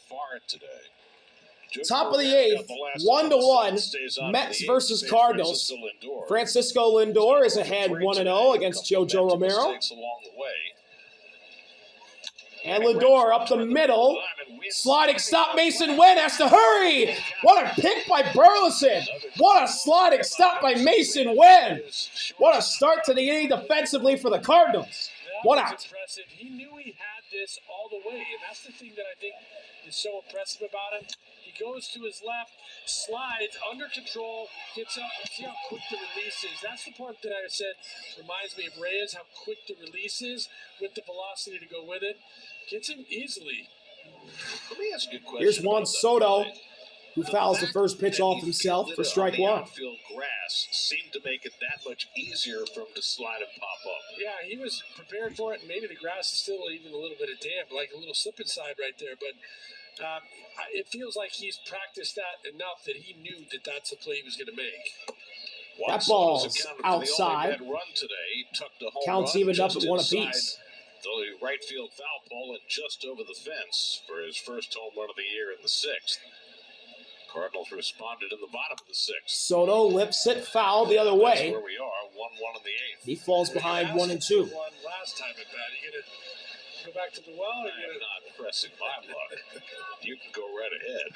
far today. Top of the eighth, 1-1, Mets versus Cardinals. Francisco Lindor is ahead 1-0 against Jojo Romero. And Lindor up the middle. Sliding stop, Masyn Winn has to hurry. What a pick by Burleson. What a sliding stop by Masyn Winn. What a start to the inning defensively for the Cardinals. One out. Impressive. He knew he had this all the way, and that's the thing that I think is so impressive about him. He goes to his left, slides, under control, gets up, and see how quick the release is. That's the part that I said reminds me of Reyes, how quick the release is with the velocity to go with it. Gets him easily. Let me ask you a question. Here's Juan Soto, who fouls the first pitch off himself for strike one. Outfield grass seemed to make it that much easier for him to slide and pop up. Yeah, he was prepared for it, and maybe the grass is still even a little bit of damp, like a little slip inside right there. But it feels like he's practiced that enough that he knew that that's the play he was going to make. That ball's outside. Counts evened up at one apiece. The right field foul pole and just over the fence for his first home run of the year in the sixth. Cardinals responded in the bottom of the sixth. Soto lips it foul the other way. That's where we are, 1-1 in the eighth. He falls behind 1-2. Last time at bat, you gonna go back to the well? Or I'm not pressing my luck. You can go right ahead.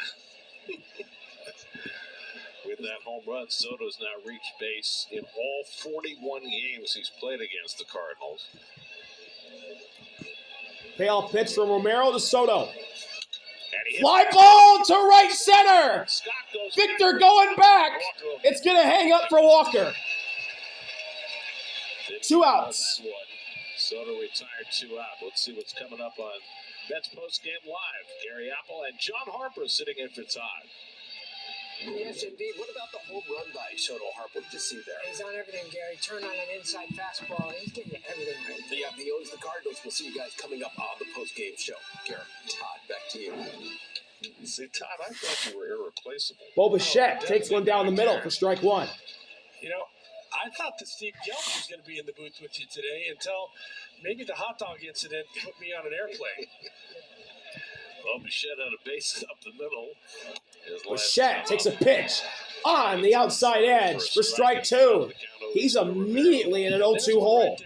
With that home run, Soto's now reached base in all 41 games he's played against the Cardinals. Payoff pitch from Romero to Soto. Fly ball to right center. Victor going back. It's going to hang up for Walker. 2 outs. Soto retired 2 out. Let's see what's coming up on Mets postgame live. Gary Apple and John Harper sitting in for Todd. Yes, indeed. What about the home run by Soto Harper? What did you see there? He's on everything, Gary. Turn on an inside fastball. He's getting you everything right. He owns the Cardinals. We'll see you guys coming up on the post-game show. Gary, Todd, back to you. See, Todd, I thought you were irreplaceable. Bo Bichette takes one down the middle for strike one. You know, I thought that Steve Gelman was going to be in the booth with you today until maybe the hot dog incident put me on an airplane. Well, Bichette had a base up the middle. Bichette takes a pitch on the outside edge for strike two. He's immediately in an 0-2 hole.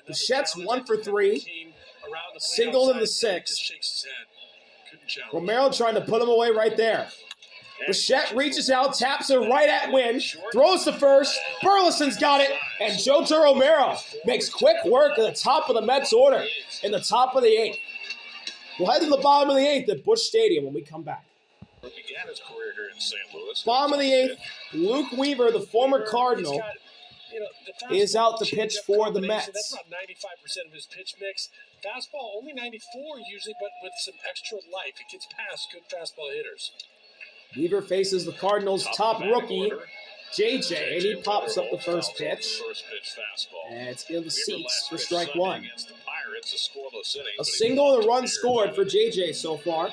Bichette's 1 for 3. Singled in the sixth. Romero trying to put him away right there. Bichette reaches out, taps it right at Winn, throws to first. Burleson's got it, and Jojo Romero makes quick work at the top of the Mets order in the top of the eighth. We'll head to the bottom of the eighth at Busch Stadium when we come back. Began his career here in St. Louis. Bottom of the eighth, Luke Weaver, the former Cardinal, is out to pitch for the Mets. That's about 95% of his pitch mix. Fastball, only 94 usually, but with some extra life. It gets past good fastball hitters. Weaver faces the Cardinals' top rookie, JJ, and he pops up the first pitch. And it's in the seats for strike one. A single and a run scored for JJ so far.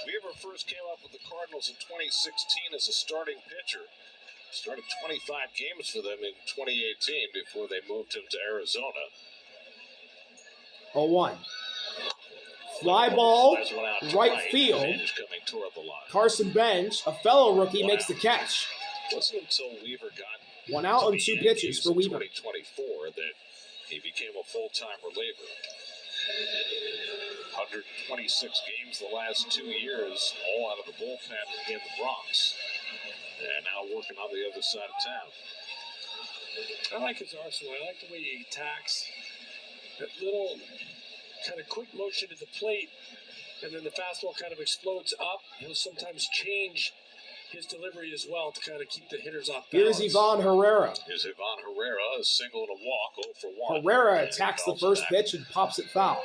Weaver first came up with the Cardinals in 2016 as a starting pitcher. Started 25 games for them in 2018 before they moved him to Arizona. 0-1. Fly ball, right field. Carson Bench, a fellow rookie, makes the catch. It wasn't until Weaver got 1 out and 2 pitches for Weaver. 2024 that he became a full-time reliever. 126 games the last 2 years, all out of the bullpen in the Bronx. And now working on the other side of town. I like his arsenal. I like the way he attacks. That little kind of quick motion to the plate, and then the fastball kind of explodes up. He'll sometimes change his delivery as well to kind of keep the hitters off balance. Here's Ivan Herrera. A single and a walk, 0 for 1. Herrera attacks the first pitch and pops it foul.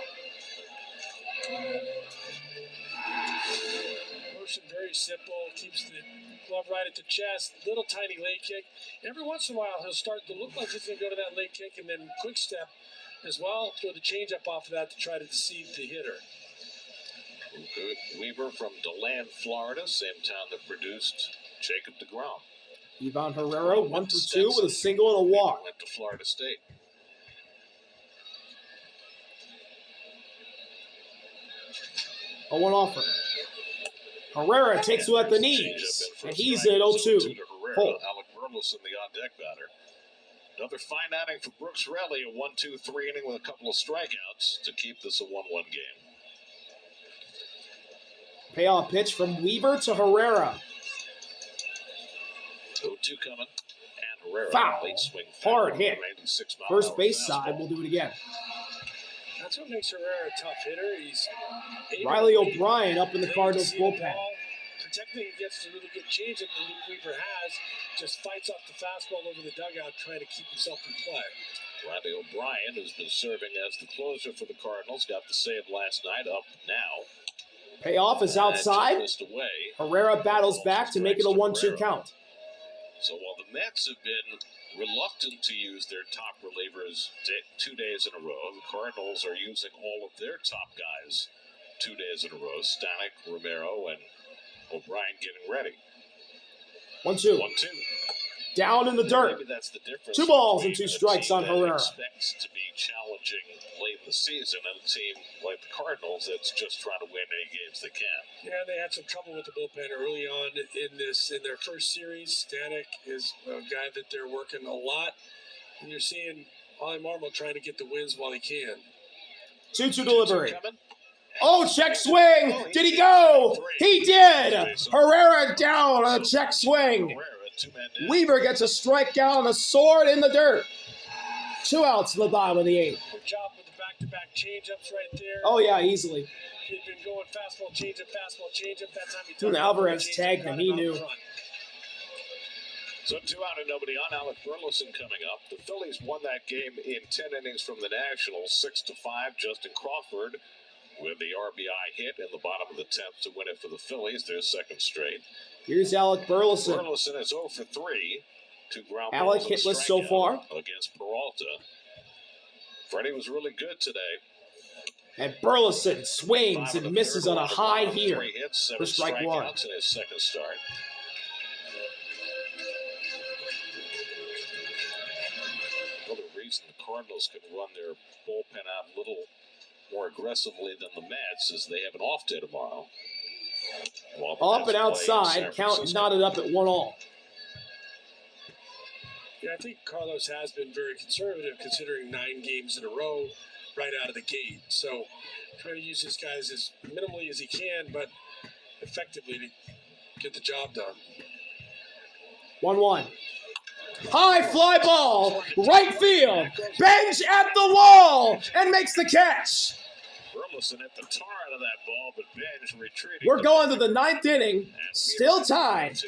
Motion very simple, keeps the glove right at the chest, little tiny leg kick. Every once in a while he'll start to look like he's going to go to that leg kick and then quick step as well, throw the changeup off of that to try to deceive the hitter. Weaver from DeLand, Florida, same town that produced Jacob deGrom. Ivan Herrera, 1 for 2 with a single and a walk. Went to Florida State. 0-1 offer. Herrera takes one at the knees, and he's at 0-2. Hold. Alec Burleson, the on-deck batter. Another fine outing for Brooks Raley, a 1-2-3 inning with a couple of strikeouts to keep this a 1-1 game. Payoff pitch from Weaver to Herrera. 0-2 coming. And Herrera, Foul. late swing. Hard hit. 96 mile First hour base fastball. side, we'll do it again. That's what makes Herrera a tough hitter. He's Riley O'Brien up in the Cardinals bullpen. Protecting against a really good changeup that Luke Weaver has, just fights off the fastball over the dugout, trying to keep himself in play. Riley O'Brien, who's been serving as the closer for the Cardinals, got the save last night, up now. Payoff is outside. Just missed away. Herrera battles back to make it a 1-2 count. So while the Mets have been reluctant to use their top relievers 2 days in a row, the Cardinals are using all of their top guys 2 days in a row. Stanek, Romero, and O'Brien getting ready. 1-2. 1-2. Down in the dirt. Maybe that's the difference. 2 balls and between 2 a strikes team on that Herrera. Expects to be challenging late in the season, and a team like the Cardinals that's just trying to win any games they can. Yeah, they had some trouble with the bullpen early on in their first series. Stanek is a guy that they're working a lot, and you're seeing Ollie Marmol trying to get the wins while he can. 2-2 delivery. Coming. Oh, check swing. Did he go? He did. Herrera down on a check swing. Herrera, 2-man down. Weaver gets a strikeout and a sword in the dirt. 2 outs in the bottom of the 8th. Good job with the back-to-back changeups right there. Oh, yeah, easily. He'd been going fastball, changeup. That time he When Alvarez tagged him, he knew. So 2 out and nobody on. Alec Burleson coming up. The Phillies won that game in 10 innings from the Nationals, 6-5. Justin Crawford with the RBI hit in the bottom of the 10th to win it for the Phillies, their second straight. Here's Alec Burleson. Burleson is 0 for 3. 2 ground Alec balls and a hitless so strikeout far. against Peralta. Freddie was really good today. And Burleson swings and misses on a high here 3 hits, 7 for strike 1. strikeouts in his second start. Another reason the Cardinals can run their bullpen out a little more aggressively than the Mets is they have an off day tomorrow. While the Up Mets and play in outside. San Count Francisco. knotted up at 1-all. Yeah, I think Carlos has been very conservative considering 9 games in a row right out of the gate. So trying to use his guys as minimally as he can, but effectively to get the job done. 1-1. High fly ball, right field. Bench at the wall and makes the catch. Burleson hit the tar out of that ball, but Benj retreating. We're going to the 9th inning, still tied 2-3-8.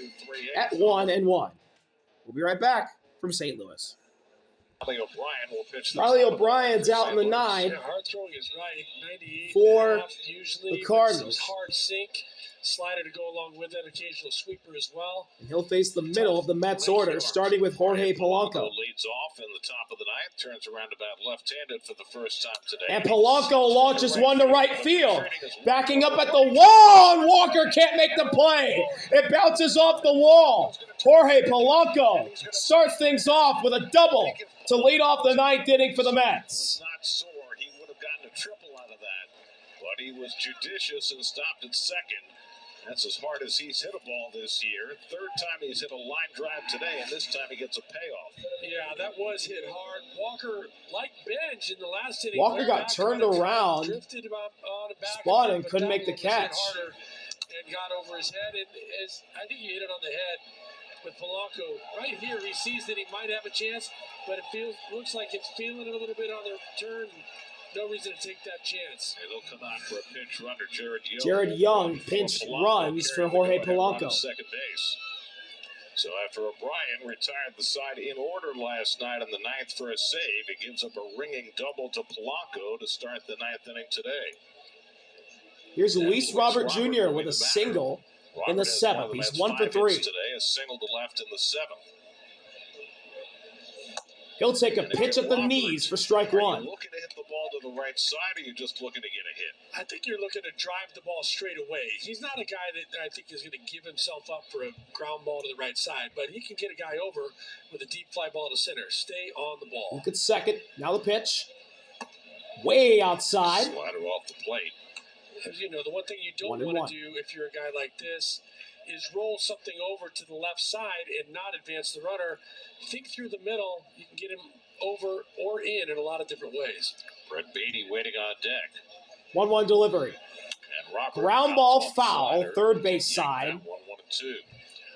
at 1-1. We'll be right back from St. Louis. Riley O'Brien will pitch the Riley top of O'Brien's out in the St. Louis. 9th. Yeah, hard throwing is right. 98 For and a half usually. the Cardinals. With some hard sink. Slider to go along with it. Occasional sweeper as well. And he'll face the middle of the Mets order, starting with Jorge Polanco. Leads off in the top of the 9th, turns around about left-handed for the first time today. And Polanco launches one to right field. Backing up at the wall, and Walker can't make the play. It bounces off the wall. Jorge Polanco starts things off with a double to lead off the 9th inning for the Mets. Was not sore. He would have gotten a triple out of that. But he was judicious and stopped at second. That's as hard as he's hit a ball this year. Third time he's hit a line drive today, and this time he gets a payoff. Yeah, that was hit hard. Walker, like Benj in the last inning. Walker got turned around, drifted on a back spun, and but couldn't make the double was hit catch. harder and got over his head. And I think he hit it on the head with Polanco. Right here, he sees that he might have a chance, but it looks like it's feeling it a little bit on the turn. No reason to take that chance. And they'll come out for a pinch runner, Jared Young. Jared Young pinch runs for Jorge Polanco. Second base. So after O'Brien retired the side in order last night in the 9th for a save, he gives up a ringing double to Polanco to start the 9th inning today. Here's Luis Robert Jr. with a single in the 7th. He's 1 for 3. Today, a single to left in the 7th. He'll take a pitch at the knees for strike Are 1. you looking to hit the ball to the right side, or are you just looking to get a hit? I think you're looking to drive the ball straight away. He's not a guy that I think is going to give himself up for a ground ball to the right side, but he can get a guy over with a deep fly ball to center. Stay on the ball. Look at second. Now the pitch. Way outside. Slider off the plate. You know, the one thing you don't want to do if you're a guy like this is roll something over to the left side and not advance the runner. Think through the middle. You can get him over or in a lot of different ways. Brett Beatty waiting on deck. 1-1 delivery. And Robert Ground ball foul, third base side. 1-1-2.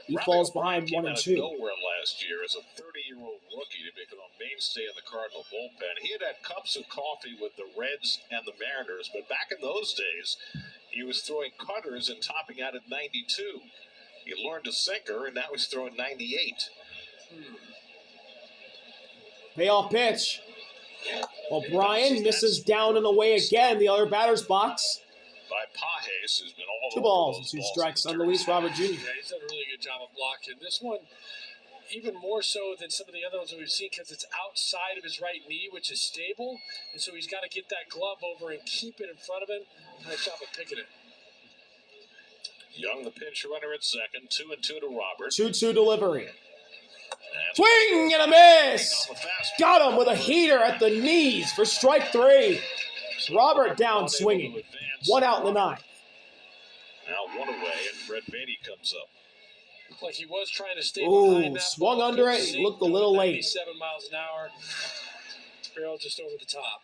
He falls behind 1 and 2. Nowhere last year as a 30-year-old rookie to become a mainstay in the Cardinal bullpen. He had had cups of coffee with the Reds and the Mariners, but back in those days, he was throwing cutters and topping out at 92. He learned a sinker, and now he's throwing 98. Payoff pitch. O'Brien misses down and away again. The other batter's box. By Pajes, who's been all 2 over balls and those 2 balls strikes in on the Luis third. Robert Jr. Yeah, he's done a really good job of blocking. This one, even more so than some of the other ones that we've seen, because it's outside of his right knee, which is stable, and so he's got to get that glove over and keep it in front of him. Nice job of picking it. Young, the pinch runner at second, 2-2 to Robert. 2-2 delivery. And Swing and a miss. on the fastball. Got him with a heater at the knees for strike 3. Robert down swinging. 1 out in the 9th. Now 1 away, and Brett Beatty comes up. Looked like he was trying to stay Ooh, behind that swung ball. under Good it, sink, looked a little late. 97 miles an hour. Barrel just over the top.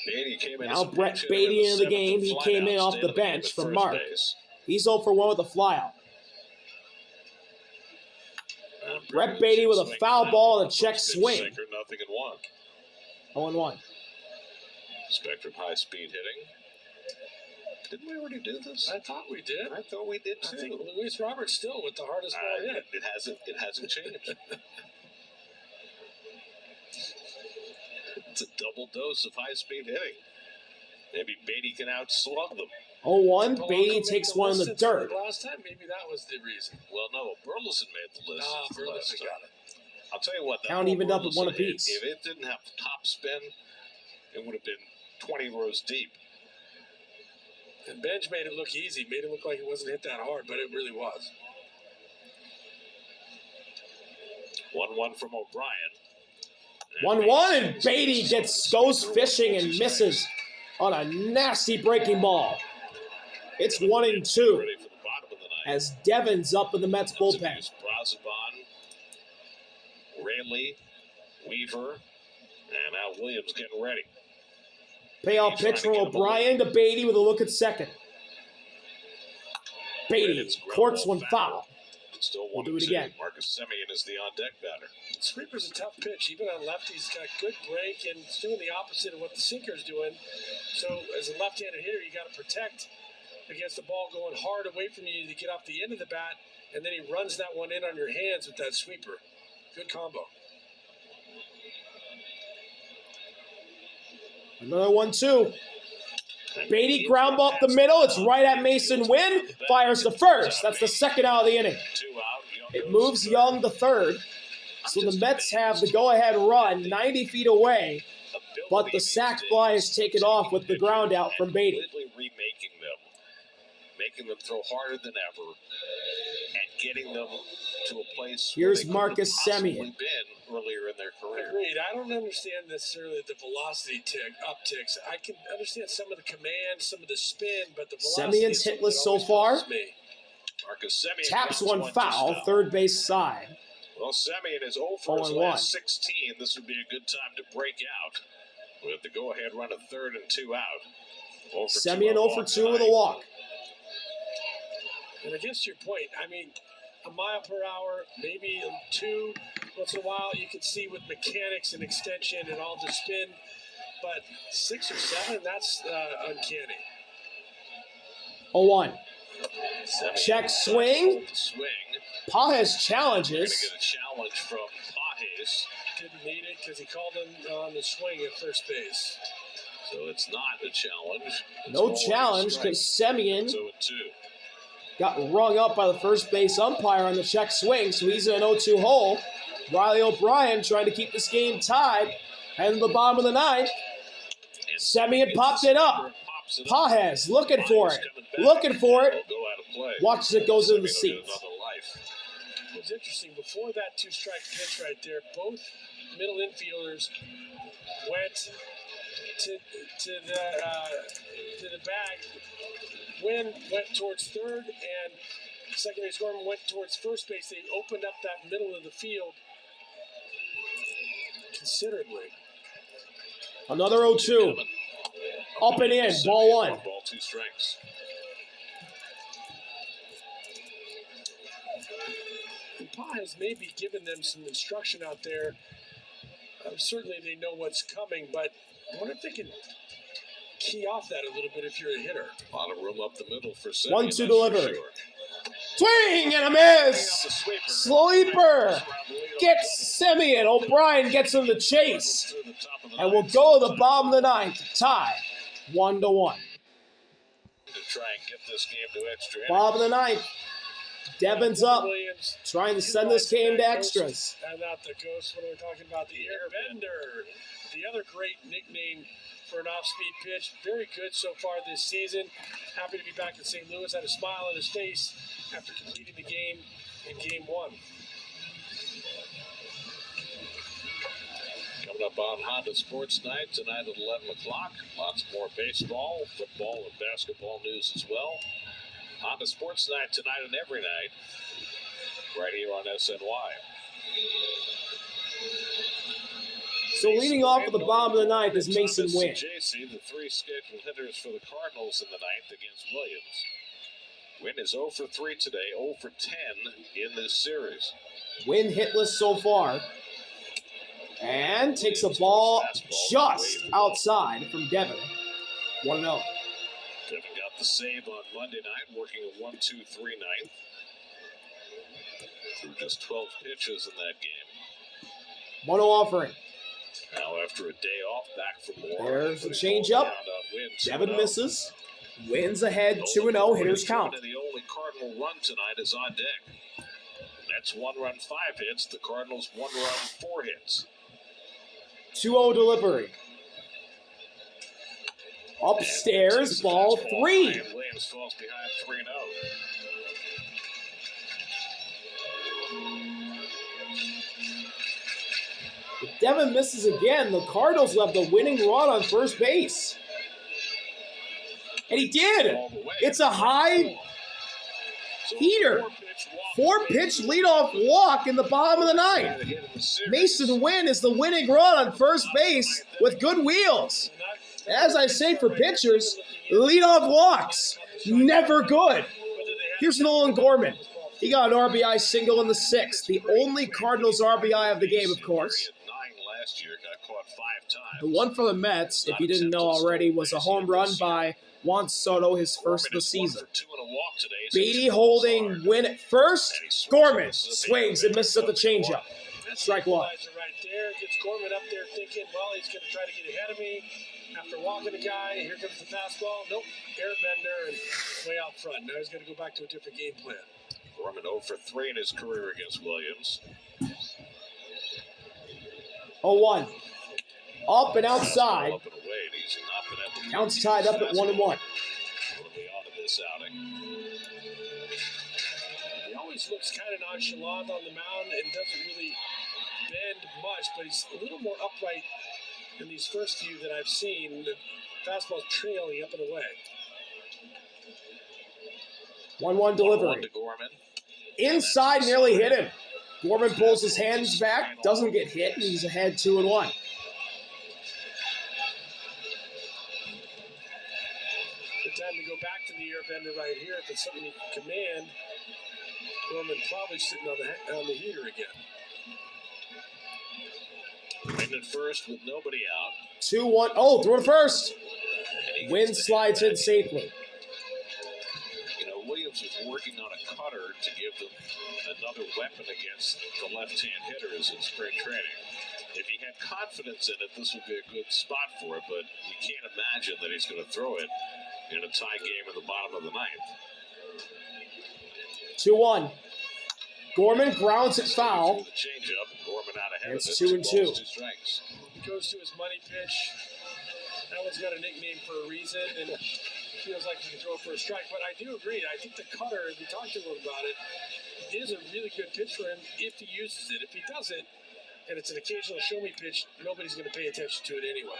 Beatty came in Now as a Brett pinch hitter Beatty with a in the 7th game. He fly came out, in off stayed the on game bench at for first Mark. base. He's 0 for 1 with a flyout. And Brett Beatty with a swing foul foul ball on and a the check first pitch swing. sinker, 0-1. 0-1. Spectrum high-speed hitting. Didn't we already do this? I thought we did. I thought we did I too. think Luis Roberts still with the hardest ball hit. It hasn't changed. It's a double dose of high-speed hitting. Maybe Beatty can outslug them. 0-1. Beatty takes one in the dirt. Last time, maybe that was the reason. Well, no, Burleson made the list. Burleson got it. I'll tell you what. that Count whole evened up at 1 Burleson hit, apiece. If it didn't have top spin, it would have been 20 rows deep. And Benj made it look easy. Made it look like it wasn't hit that hard, but it really was. 1-1 from O'Brien. 1-1, and Beatty goes fishing and misses on a nasty breaking ball. It's 1-2 Ready for the bottom of the ninth. as Devin's up in the Mets bullpen. Brazoban, Rayleigh, Weaver, and now Williams getting ready. Payoff pitch from O'Brien to Beatty with a look at second. Beatty courts one foul. It's still We'll 1-2. do it again. Marcus Semien is the on-deck batter. Sweeper's a tough pitch. Even on lefty, he's got good break, and it's doing the opposite of what the sinker's doing. So as a left-handed hitter, you got to protect against the ball going hard away from you to get off the end of the bat, and then he runs that one in on your hands with that sweeper. Good combo. Another 1-2. Beatty ground ball up the middle. It's right at Masyn. Winn fires to first. That's the second out of the inning. 2 out. It moves Young to third. So the Mets have the go-ahead run 90 feet away, but the sac fly is taken off with the ground out from Beatty. Completely remaking them, making them throw harder than ever, and getting them to a place Here's where they Marcus couldn't have Semien. possibly been earlier in their career. Agreed. I don't understand necessarily the velocity upticks. I can understand some of the command, some of the spin, but the velocity. Semien's is something hitless that so always far. confuses me. Marcus Semien Taps grounds one to foul, third base side. Well, Semien is 0 for his 0-1. last 16. This would be a good time to break out with the go-ahead run of third and 2 out. 0 for 2 Semien 0 for 2 with a walk. And I guess to your point, I mean, a mile per hour, maybe 2 once in a while, you can see with mechanics and extension and all the spin, but 6 or 7, that's uncanny. 0-1. Semien Check swing. Swing. Pajes Going challenges. to get a challenge from Pajes. Didn't need it because he called him on the swing at first base. So it's not a challenge. It's No all challenge strike. because Semien 0-2. got rung up by the first base umpire on the check swing, so he's in an 0-2 hole. Riley O'Brien trying to keep this game tied. Heading to the bottom of the ninth. And Semien popped it up. Pops it up. Pajes looking for it. Coming back. Looking for it. Will go out of play. Watch as it goes into the Semien will get seats. another life. It was interesting. Before that 2-strike pitch right there, both middle infielders went to the bag. Winn went towards third, and second base Gorman went towards first base. They opened up that middle of the field considerably. Another 0-2. Up and in, ball 1. Ball 2 strikes. And Pa has maybe given them some instruction out there. Certainly they know what's coming, but I wonder if they can key off that a little bit if you're a hitter. A lot of room up the middle for 1-2 Semien, delivery. sure. Swing and a miss. Sleeper gets Semien. O'Brien gets him the chase. And we'll go to the bottom of the 9th to tie 1-1. To try and get this game to extra innings. Bottom of the 9th. Devon's up, Williams, trying to send this game to extras. not the ghost. What are we talking about? The Airbender. The other great nickname for an off-speed pitch. Very good so far this season. Happy to be back in St. Louis. Had a smile on his face after completing the game in Game 1. Coming up on Honda Sports Night tonight at 11 o'clock. Lots more baseball, football, and basketball news as well. Honda Sports Night tonight and every night, right here on SNY. So leading off at the bottom of the 9th is Masyn Winn. JC, the 3 scheduled hitters for the Cardinals in the 9th against Williams. Winn is 0 for 3 today, 0 for 10 in this series. Winn hitless so far. And takes a ball just outside from Devon. 1-0. Devon got the save on Monday night, working a 1-2-3 ninth. Through just 12 pitches in that game. 1-0 offering. Now after a day off, back for more. There's a changeup. Devon misses. Winn's ahead 2-0. Hitters count. The only Cardinal run tonight is on deck. Mets 1 run, 5 hits. The Cardinals 1 run, 4 hits. 2-0 delivery. Upstairs, ball 3. Williams falls behind 3-0. If Devon misses again, the Cardinals will have the winning run on first base. And he did. It's a high heater. 4-pitch leadoff walk in the bottom of the 9th. Masyn Winn is the winning run on first base with good wheels. As I say for pitchers, leadoff walks, never good. Here's Nolan Gorman. He got an RBI single in the 6th. The only Cardinals RBI of the game, of course. The one for the Mets, if you didn't know already, was a home run by Juan Soto, his first of the season. Beatty holding Winn at first. Gorman swings and misses at the changeup. Strike 1. Right there, gets Gorman up there thinking, well, he's going to try to get ahead of me. After walking the guy, here comes the fastball. Nope, airbender and way out front. Now he's going to go back to a different game plan. Gorman 0 for 3 in his career against Williams. 0-1. Up and outside. Up and away, and he's not been able to Counts tied up at 1-1. Will be on to this outing. He always looks kind of nonchalant on the mound and doesn't really bend much, but he's a little more upright in these first few that I've seen. The fastball's trailing up and away. 1-1 delivery. To Gorman. Inside, nearly hit him. Gorman pulls his hands back, doesn't get hit, and he's ahead 2-1. Good time to go back to the airbender right here. If it's something you can command, Gorman probably sitting on the heater again. Winn at first with nobody out. 2-1. Oh, throw to first. Winn slides in safely. You know, Williams was working on a cutter to give them another weapon against the left-hand hitters in spring training. If he had confidence in it, this would be a good spot for it, but you can't imagine that he's going to throw it in a tie game in the bottom of the 9th. 2-1. Gorman grounds it foul. The changeup, Gorman out ahead It's of it. 2-2. 2 strikes. He goes to his money pitch. That one's got a nickname for a reason, and feels like he can throw it for a strike. But I do agree. I think the cutter, we talked to him about it, is a really good pitch for him if he uses it. If he doesn't, and it's an occasional show-me pitch, nobody's going to pay attention to it anyway.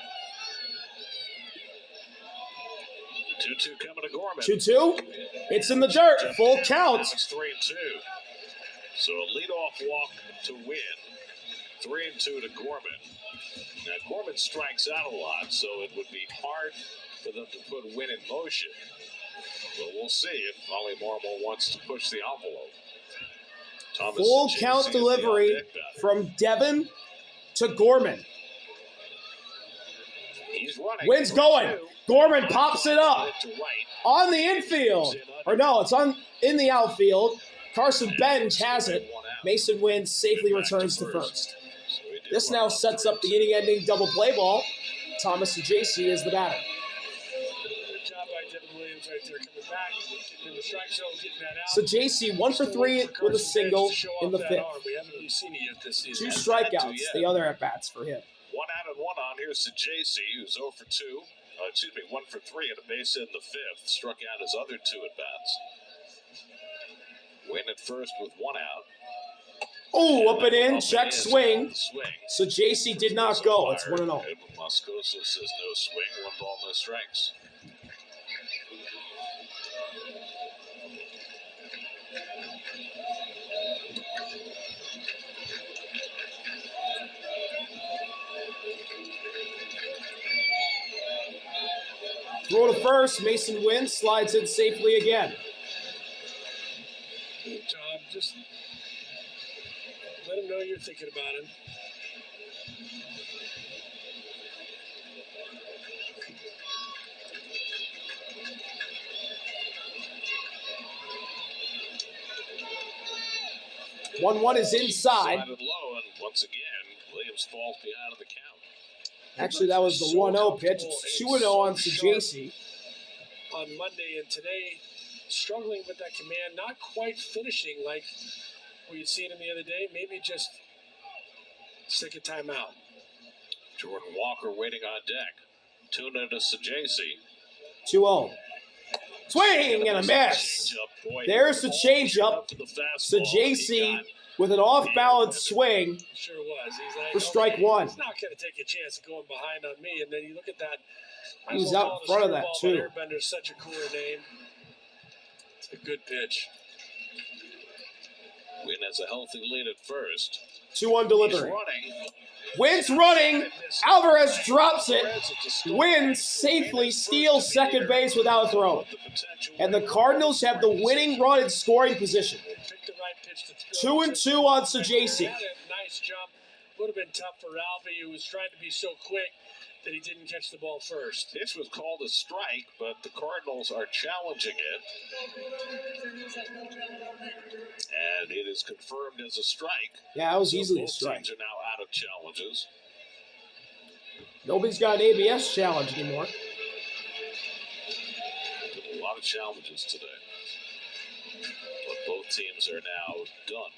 2-2 coming to Gorman. 2-2. It's in the dirt. Full count. It's 3-2. So a leadoff walk to Winn. 3-2 to Gorman. Now Gorman strikes out a lot, so it would be hard for them to put Winn in motion. But we'll see if Ollie Marmol wants to push the envelope. Thomas Full and count JC is the delivery on-deck batter. from Devin to Gorman. He's running. Winn's going. Gorman pops it up To right. on the infield. Or no, it's in the outfield. Carson Benj has it. Masyn Winn safely returns to first. So he did This run now out sets up first. the inning-ending double play ball. Thomas and JC is the batter. Good job by Devin Williams right there coming back, getting in the strike zone, getting that out. So JC 1 for 3 with a single in the fifth. We haven't really seen it yet this season. 2 strikeouts, the other at-bats for him. 1 out and 1 on. Here's to JC, who's 0 for 2. 1 for 3 at a base hit in the fifth. Struck out his other 2 at bats. Winn at first with 1 out. Oh, up and in, Up check and in, swing. swing. So JC did not go. It's 1-0. Edwin Moscoso says no swing. 1 ball, no strikes. Throw to first. Masyn Winn slides in safely again. Good job. Just let him know you're thinking about him. One is inside. Slided low, and once again, Williams falls behind in the count. Actually, that was the 1-0 pitch. It's 2-0 on to JC. On Monday and today, struggling with that command, not quite finishing like we had seen him the other day. Maybe just stick a timeout. Jordan Walker waiting on deck. Tuna to JC. 2-0. Swing and a miss. There's the changeup. So JC with an off-balance swing Sure was. He's like, for strike one. He's not going to take a chance of going behind on me. And then you look at that. He was out in front of that, too. Airbender's such a cooler name. It's a good pitch. Winn has a healthy lead at first. 2-1 He's delivery. running. Winn's running. Alvarez drops it. Winn safely steals second base without a throw. And the Cardinals have the winning run in scoring position. Picked the right pitch to throw. 2-2 on JC. Had a nice jump. Would have been tough for Alvey, who was trying to be so quick that he didn't catch the ball first. This was called a strike, but the Cardinals are challenging it. And it is confirmed as a strike. Yeah, that was So easily a both strike. teams are now out of challenges. Nobody's got an ABS challenge anymore. A lot of challenges today. But both teams are now done.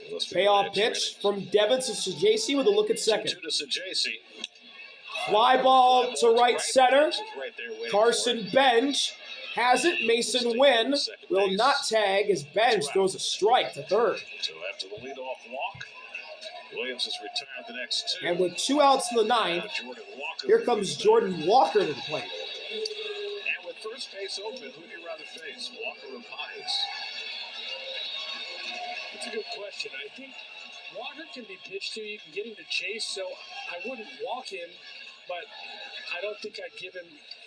Unless we Payoff go to pitch extra from Devin to JC with a look at innings. second. 2 to JC. Fly ball to right center. Right there waiting for Carson it. Benj has it. Masyn Winn will not tag as Benj throws a strike to third. So after the leadoff walk, Williams has retired the next 2. And with 2 outs in the ninth, Jordan Walker here comes Jordan Walker to the plate. And with first base open, who do you rather face, Walker or Pines? It's a good question. I think Walker can be pitched to. You can get him to chase, so I wouldn't walk him, but I don't think I'd give him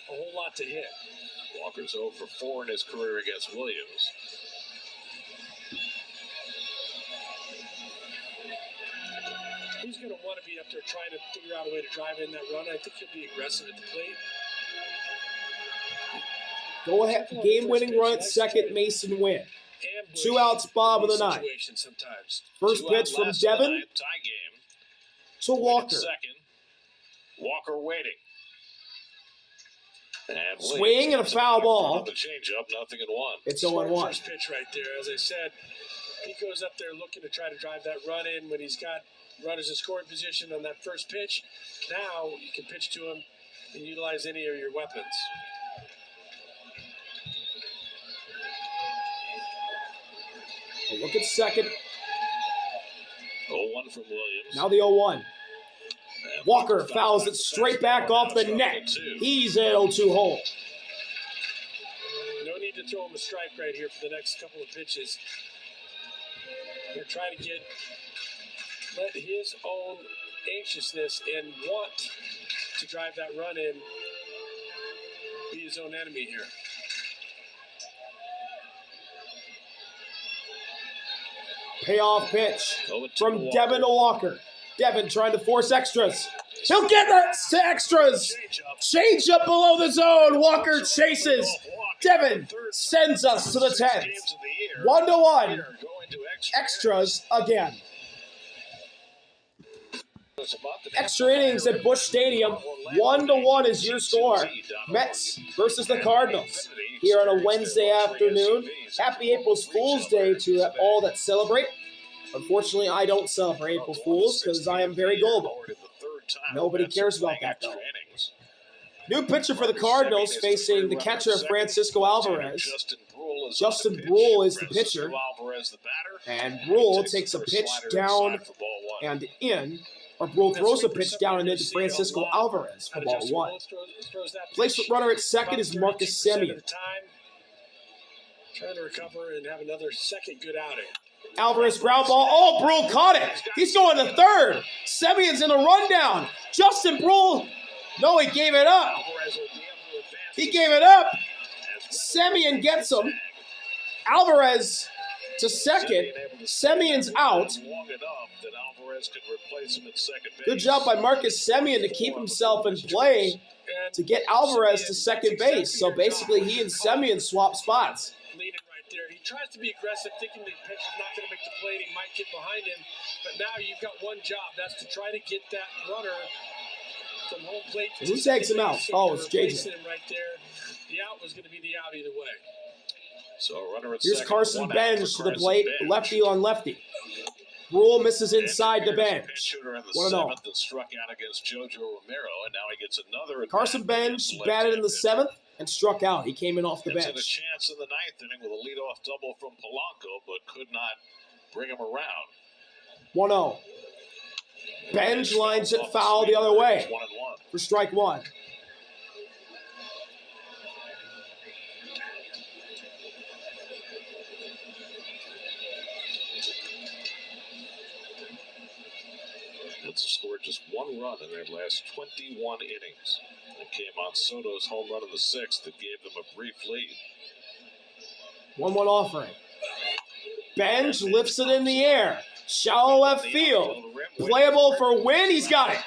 a whole lot to hit. Walker's 0 for 4 in his career against Williams. He's going to want to be up there trying to figure out a way to drive in that run. I think he'll be aggressive at the plate. Go ahead, game-winning run at second, Masyn Winn. Ambush 2 outs, Bob in the ninth. situation sometimes. First 2 out pitch from last of the Devin ninth, tie game. to Walker. Second. Walker waiting. And Swing Williams and a gets foul it in ball. front of the changeup, 0-1. It's Smart 0-1. first pitch right there. As I said, he goes up there looking to try to drive that run in when he's got runners in scoring position on that first pitch. Now you can pitch to him and utilize any of your weapons. A look at second. 0-1 from Williams. Now the 0-1. Walker fouls it straight back off the net. He's an 0-2 hole. No need to throw him a strike right here for the next couple of pitches. They're trying to let his own anxiousness and want to drive that run in be his own enemy here. Payoff pitch from Devin to Walker. Devin trying to force extras. He'll get that to extras. Change up below the zone. Walker chases. Devin sends us to the 10th. 1-1. Extras again. Extra innings at Busch Stadium. 1-1 is your score. Mets versus the Cardinals. Here on a Wednesday afternoon. Happy April Fool's Day to all that celebrate. Unfortunately, I don't celebrate April Fools because I am very gullible. Nobody cares about that, though. New pitcher for the Cardinals facing the catcher Francisco Alvarez. Justin Brule is the pitcher. And Brule takes a pitch down and in. Or Brule throws a pitch down and into Francisco Alvarez for ball 1. Placement runner at second is Marcus Semien. Trying to recover and have another second good outing. Alvarez ground ball. Oh, Brule caught it. He's going to third. Semien's in a rundown. Justin Brule. No, he gave it up. He gave it up. Semien gets him. Alvarez to second. Semien's out. Good job by Marcus Semien to keep himself in play to get Alvarez to second base. So basically, he and Semien swap spots. He tries to be aggressive, thinking the pitcher's not going to make the play, and he might get behind him. But now you've got one job. That's to try to get that runner from home plate. Who takes him out? Oh, it's JJ. Him right there. The out was going to be the out either way. So runner at Here's second, Carson Bench to the plate, lefty on lefty. Brule misses inside the bench. 1-0. Struck out against JoJo Romero, and now he gets another. Carson Bench batted in the 7th and struck out. He came in off the Had a bench. chance in the 9th inning with a leadoff double from Polanco, but could not bring him around. 1-0. Bench lines it foul the other way for strike 1. Mets have scored just one run in their last 21 innings. It came on Soto's home run in the 6th that gave them a brief lead. 1-1 offering. Bench lifts it in the air. Shallow left field. Playable for Winn. He's got it.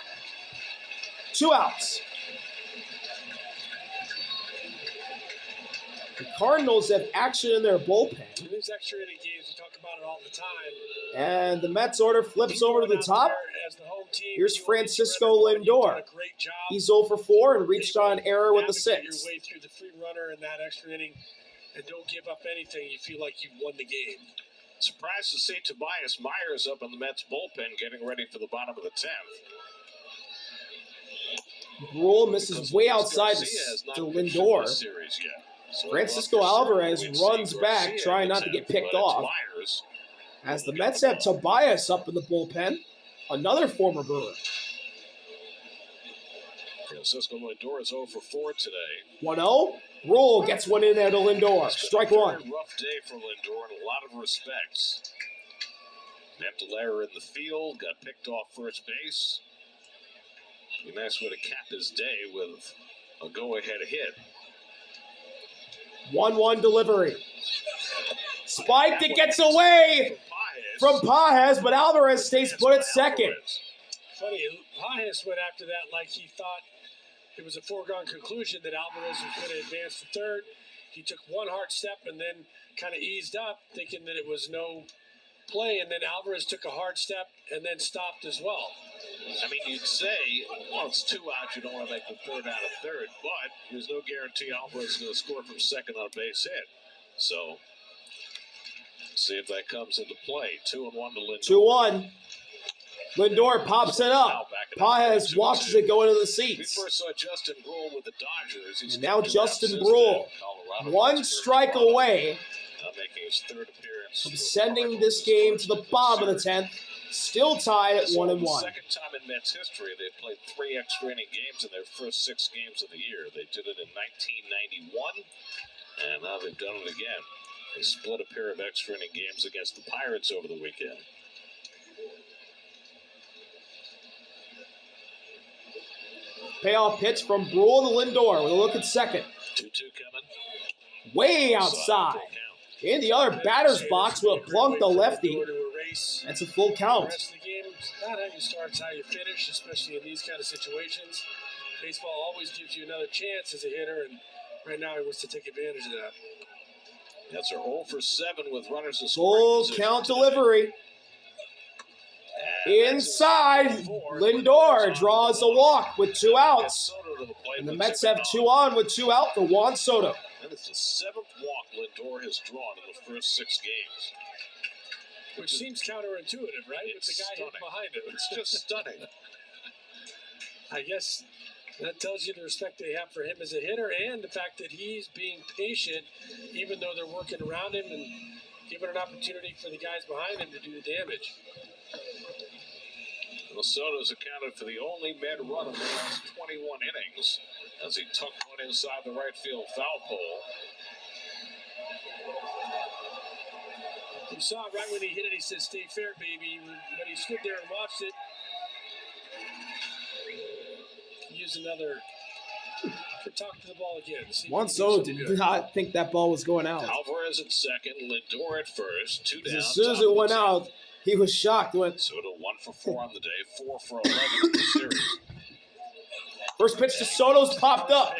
2 outs. The Cardinals have action in their bullpen. These extra inning games, we talk about it all the time. And the Mets order flips over to the top. Here's Francisco Lindor. He's 0 for 4 and reached on error with a 6. Your way through the free runner in that extra inning and don't give up anything. You feel like you've won the game. Surprised to see Tobias Myers up in the Mets bullpen getting ready for the bottom of the 10th. Brule misses way outside to Lindor. Francisco Alvarez runs back, trying not to get picked off. As the Mets have Tobias up in the bullpen, another former Brewer. Francisco Lindor is 0 for 4 today. 1-0. Brule gets one in there to Lindor. Strike 1. Rough day for Lindor in a lot of respects. Mantelera in the field, got picked off first base. Be a nice way to cap his day with a go-ahead hit. 1-1 delivery. Spiked, it gets away from Pajes, but Alvarez stays put at second. Funny, Pajes went after that like he thought it was a foregone conclusion that Alvarez was going to advance to third. He took one hard step and then kind of eased up, thinking that it was no play, and then Alvarez took a hard step and then stopped as well. I mean, you'd say, well, it's 2 outs, you don't want to make the third out of third, but there's no guarantee Alvarez is going to score from second on a base hit. So, see if that comes into play. 2-1 to Lindor. 2-1. Lindor pops it up. Pajes watches it go into the seats. We first saw Justin Brule with the Dodgers. He's now Justin Brule, 1 strike away making his third appearance from sending this game to the bottom of the 10th. still tied at 1-1. Second time in Mets history they've played 3 extra inning games in their first 6 games of the year. They did it in 1991, and now they've done it again. They split a pair of extra inning games against the Pirates over the weekend. Payoff pitch from Brule to Lindor with a look at second. 2-2 coming. Way outside. In the other batter's box with a plunk the lefty. That's a full count. The rest of the game, it's not how you start, it's how you finish, especially in these kind of situations. Baseball always gives you another chance as a hitter, and right now he wants to take advantage of that. That's our 0 for 7 with runners in Full scoring count position delivery. Inside, Lindor draws the walk with 2 outs. And the Mets have 2 on with 2 out for Juan Soto. That is the 7th walk Lindor has drawn in the first 6 games. Which seems counterintuitive, right? With the guy hitting behind him. It's just stunning. I guess that tells you the respect they have for him as a hitter and the fact that he's being patient even though they're working around him and giving an opportunity for the guys behind him to do the damage. Soto's accounted for the only Met run in the last 21 innings as he tucked one inside the right field foul pole. You saw it right when he hit it, he said, "Stay fair, baby." When he stood there and watched it, use another talk to the ball again. Juan Soto did not think that ball was going out. Alvarez at second, Lindor at first, 2 down. As soon as it went out, he was shocked. Soto 1 for 4 on the day, 4 for 11 in the series. First pitch to Soto's popped up.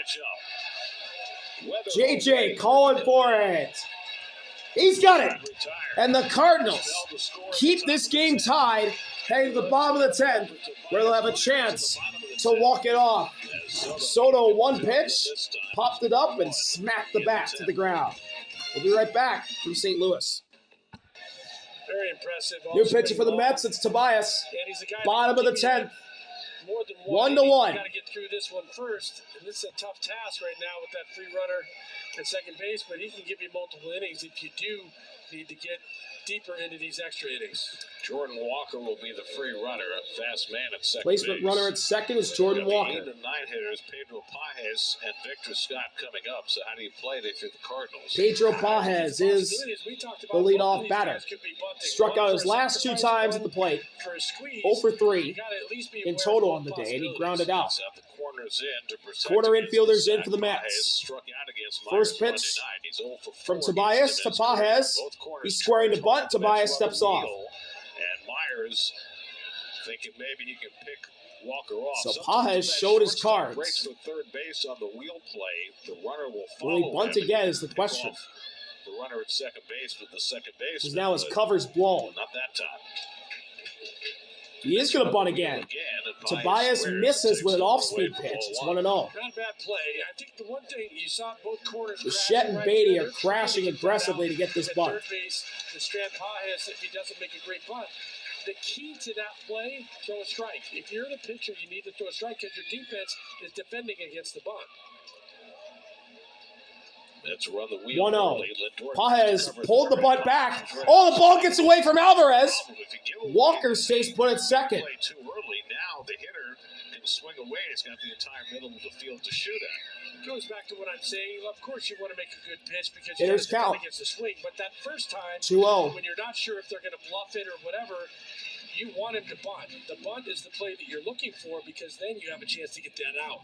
JJ calling for it. He's got it. And the Cardinals keep this game tied, heading to the bottom of the 10th, where they'll have a chance to walk it off. Soto 1 pitch, popped it up, and smacked the bat to the ground. We'll be right back from St. Louis. Very impressive. New pitcher for the Mets, it's Tobias. Bottom of the 10th. More than 1-1. You got to get through this one first. And this is a tough task right now with that free runner at second base, but he can give you multiple innings if you do need to get deeper into these extra innings. Jordan Walker will be the free runner, a fast man at second Placement base. runner at second is Jordan Walker. 8 and 9 hitters, Pedro Pajes and Victor Scott coming up. So how do you play if you're the Cardinals? Pedro Pajes is the leadoff batter. Struck out his last 2 times at the plate. 0 for 3 in total on the day, and he grounded out. Corner infielders in for the Mets. First pitch from Tobias to Pajes. He's squaring the bunt. Tobias steps off. And Myers thinking maybe he can pick Walker off. So Pajes showed his cards. Breaks for third base on the wheel play. The runner will follow. Will he bunt again is the question. The runner at second base with the second base. Because now his cover's blown. Not that time. He is going to bunt again. Tobias misses with an off-speed pitch. It's 1-0. Not a bad play. I think the one thing you saw both corners. Bichette and Beatty are crashing aggressively to get this bunt. Third base, the Strand Pajes, if he doesn't make a great bunt. The key to that play, throw a strike. If you're the pitcher, you need to throw a strike because your defense is defending against the bunt. Let's run the wheel. 1-0. Pajes pulled the bunt back. Oh, the ball gets away from Alvarez. Walker stays put at second. Too early. Now the hitter can swing away. He's got the entire middle of the field to shoot at. It goes back to what I'm saying. Of course, you want to make a good pitch because hitters you count against the swing. But that first time, 2-0. when you're not sure if they're going to bluff it or whatever, you want him to bunt. The bunt is the play that you're looking for because then you have a chance to get that out.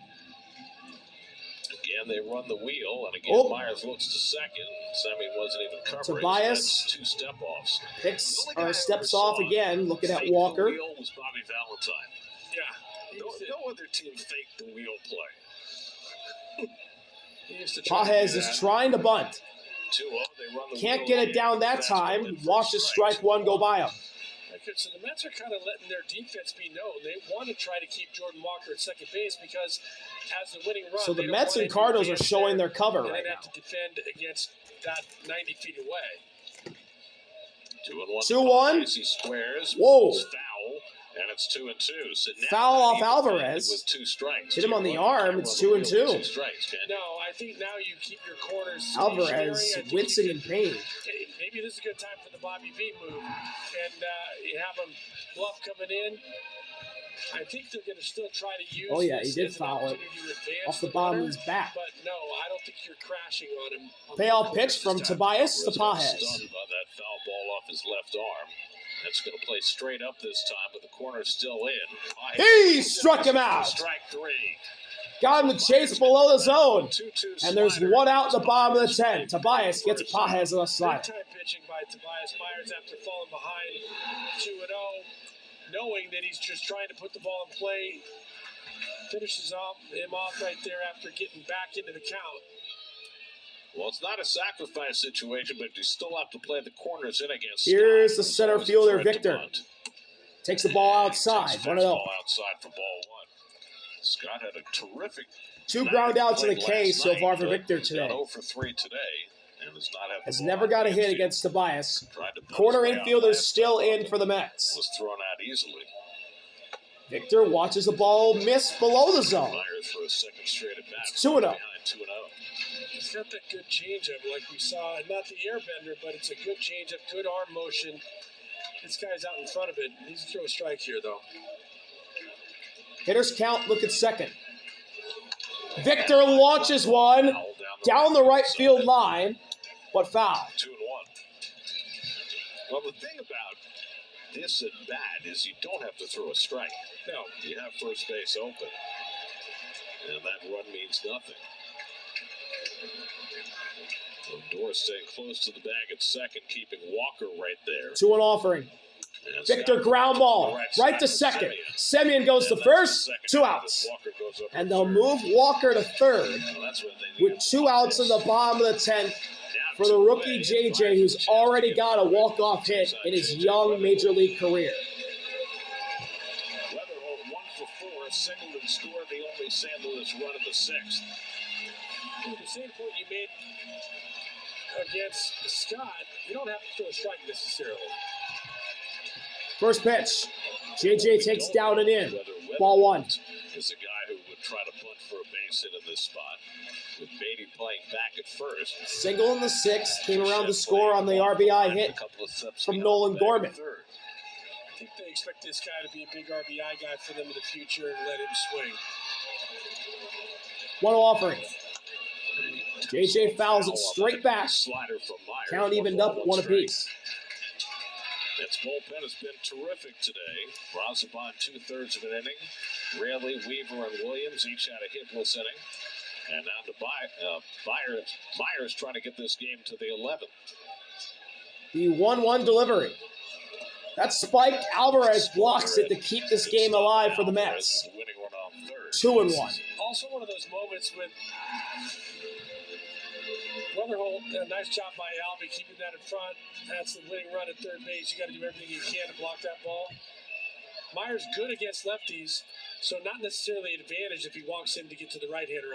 Again, they run the wheel, and again, Myers looks to second. Sammy wasn't even covering. Tobias 2 step-offs. Steps off again, looking at Walker. The wheel was Bobby Valentine. Yeah. No other team faked the wheel play. Pajes is trying to bunt. 2-0, they run the Can't get it down that time. Watches strike 1 go by him. So the Mets are kind of letting their defense be known. They want to try to keep Jordan Walker at second base because as the winning run, so the Mets and Cardinals are showing their cover right now. Have to defend against that 90 feet away. 2-1. 2-1. He squares. Whoa. Foul. And it's 2-2. So now Foul off even Alvarez. with 2 strikes. Hit him on the Camera arm. It's 2-2. 2 strikes, Ken. No, I think now you keep your corners Alvarez stationary. I think wincing you in pain. hey, maybe this is a good time for the Bobby V move. And you have him bluff coming in. I think they're going to still try to use Oh, yeah, this he did as an foul it opportunity to advance off the bottom of runner, his back. But no, I don't think you're crashing on him. Payoff pitch from this time. Tobias to Alvarez got Pajes. stunned by that foul ball off his left arm. That's going to play straight up this time, but the corner's still in. He struck him out. Strike 3. Got him to chase below the zone. 2-2 And there's slider. one out in the bottom of the 10. Tobias gets Pajes on the slider. Big time pitching by Tobias Myers after falling behind 2-0, knowing that he's just trying to put the ball in play. Finishes him off right there after getting back into the count. Well, it's not a sacrifice situation, but you still have to play the corners in against Here's Scott. the center Always a fielder, threat to Victor. bunt. Takes the ball Takes outside. the 1-0. ball outside for ball 1. Scott had a terrific 2 night. ground outs in the Played K last so night, far for but Victor he's today. got 0 for 3 today, and has not had the Has ball never out got a hit against against Tobias. Tried to bunt Corner his way out infielder's last still time, in for the Mets. was thrown out easily. Victor watches the ball miss below the zone. Myers for a second straight at bat. It's 2-0. Behind 2-0. He's got that good changeup, like we saw. Not the airbender, but it's a good changeup, good arm motion. This guy's out in front of it. He needs to throw a strike here, though. Hitters count, look at second. Victor launches one Foul down the right side. field line, but foul. 2-1. Well, the thing about this at bat is you don't have to throw a strike. No. You have first base open, and that run means nothing. Lindor staying close to the bag at second, keeping Walker right there. 2-1 offering. And Victor Scott ground ball right right to side second. Semien. Semien goes to And that's first, the second 2 out outs. as Walker goes over And to they'll third. move Walker to third Well, that's what they with need. 2 outs in the bottom of the 10th for the rookie JJ, who's already got a walk-off hit in his young major league career. Weatherholt 1 for 4, singled and scored the only St. Louis run in the 6th. The same point you made against Scott, you don't have to throw a strike necessarily. First pitch. JJ takes down and in. Whether Ball 1. is a guy who would try to bunt for a base hit in this spot, with Beatty playing back at first. Single in the 6th. Came around to score on the RBI hit from Nolan Gorman. I think they expect this guy to be a big RBI guy for them in the future and let him swing. 1 offering. JJ fouls it straight back. Slider from Myers. Count evened up at 1 apiece. Its bullpen has been terrific today. Brazoban 2/3 of an inning. Raley, Weaver, and Williams each had a hitless inning. And now to Myers trying to get this game to the 11th. The 1-1 delivery. That spiked. Alvarez blocks it to keep this game alive for the Mets. Winning one on third. 2-1. Also one of those moments with Weatherholt, a nice job by Albie keeping that in front. That's the winning run at third base. You got to do everything you can to block that ball. Myers good against lefties, so not necessarily an advantage if he walks in to get to the right-hander.